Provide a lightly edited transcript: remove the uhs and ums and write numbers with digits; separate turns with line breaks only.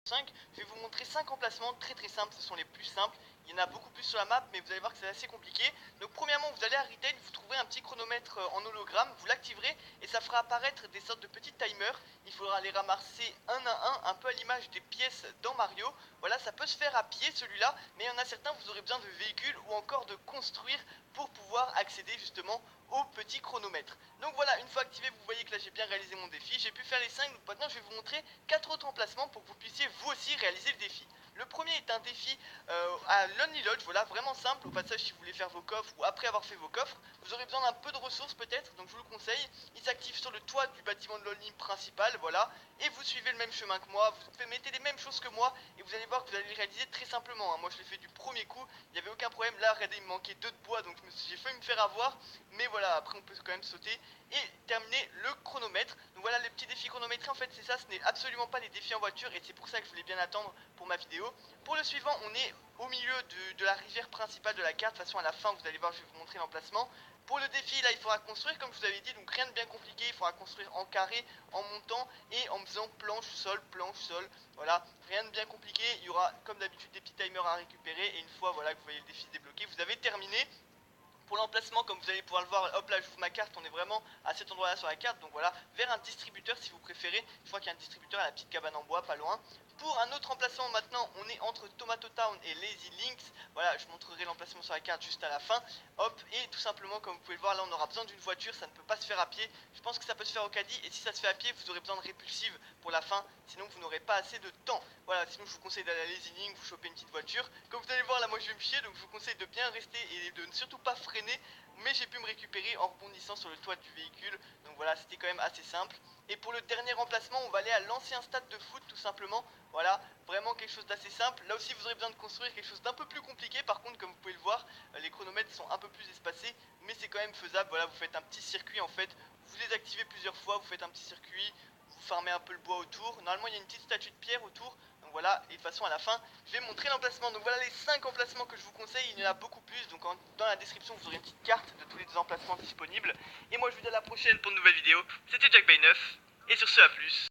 5, je vais vous montrer 5 emplacements très simples, ce sont les plus simples. Il y en a beaucoup plus sur la map, mais vous allez voir que c'est assez compliqué. Donc premièrement, vous allez à Retail, vous trouverez un petit chronomètre en hologramme, vous l'activerez et ça fera apparaître des sortes de petits timers. Il faudra les ramasser un à un peu à l'image des pièces dans Mario. Voilà, ça peut se faire à pied celui-là, mais il y en a certains, vous aurez besoin de véhicules ou encore de construire pour pouvoir accéder justement au petit chronomètre. Donc voilà, une fois activé, vous voyez que là j'ai bien réalisé mon défi, j'ai pu faire les 5, donc maintenant je vais vous montrer 4 autres emplacements pour que vous puissiez vous aussi réaliser le défi. Le premier est un défi à Lonely Lodge, voilà, vraiment simple. Au passage, si vous voulez faire vos coffres ou après avoir fait vos coffres, vous aurez besoin d'un peu de ressources peut-être, donc je vous le conseille. Il s'active sur le toit du bâtiment de Lonely principal, voilà, et vous suivez le même chemin que moi, vous mettez les mêmes choses que moi, et vous allez voir que vous allez le réaliser très simplement, hein. Moi je l'ai fait du premier coup, il n'y avait aucun problème. Là, regardez, il me manquait 2 de bois, donc j'ai failli me faire avoir, mais voilà, après on peut quand même sauter et terminer le chronomètre. Donc voilà, les petits défis chronométrés, en fait c'est ça, ce n'est absolument pas les défis en voiture, et c'est pour ça que je voulais bien attendre pour ma vidéo. Pour le suivant, on est au milieu de la rivière principale de la carte. De toute façon, à la fin, vous allez voir, je vais vous montrer l'emplacement. Pour le défi, là, il faudra construire, comme je vous avais dit, donc rien de bien compliqué. Il faudra construire en carré, en montant et en faisant planche, sol. Voilà, rien de bien compliqué. Il y aura, comme d'habitude, des petits timers à récupérer. Et une fois, voilà, que vous voyez le défi se débloquer, vous avez terminé. Pour l'emplacement, comme vous allez pouvoir le voir, hop là, j'ouvre ma carte, on est vraiment à cet endroit là sur la carte, donc voilà, vers un distributeur si vous préférez. Je crois qu'il y a un distributeur à la petite cabane en bois, pas loin. Pour un autre emplacement maintenant, on est entre Tomato Town et Lazy Links. Voilà, je montrerai l'emplacement sur la carte juste à la fin. Hop, et tout simplement, comme vous pouvez le voir, là on aura besoin d'une voiture, ça ne peut pas se faire à pied. Je pense que ça peut se faire au caddie, et si ça se fait à pied, vous aurez besoin de répulsive pour la fin, sinon vous n'aurez pas assez de temps. Voilà, sinon je vous conseille d'aller à Lazy Link, vous choper une petite voiture. Comme vous allez voir, là moi je vais me chier, donc je vous conseille de bien rester et de ne surtout pas freiner. Mais j'ai pu me récupérer en rebondissant sur le toit du véhicule. Donc voilà, c'était quand même assez simple. Et pour le dernier emplacement, on va aller à l'ancien stade de foot tout simplement. Voilà, vraiment quelque chose d'assez simple. Là aussi vous aurez besoin de construire quelque chose d'un peu plus compliqué. Par contre, comme vous pouvez le voir, les chronomètres sont un peu plus espacés, mais c'est quand même faisable. Voilà, vous faites un petit circuit en fait. Vous les activez plusieurs fois, vous faites un petit circuit, vous farmez un peu le bois autour. Normalement il y a une petite statue de pierre autour. Donc voilà, et de toute façon à la fin je vais montrer l'emplacement. Donc voilà les 5 emplacements que je vous conseille, il y en a beaucoup plus. Donc dans la description vous aurez une petite carte de tous les emplacements disponibles. Et moi je vous dis à la prochaine pour une nouvelle vidéo. C'était Jack Bay 9, et sur ce à plus.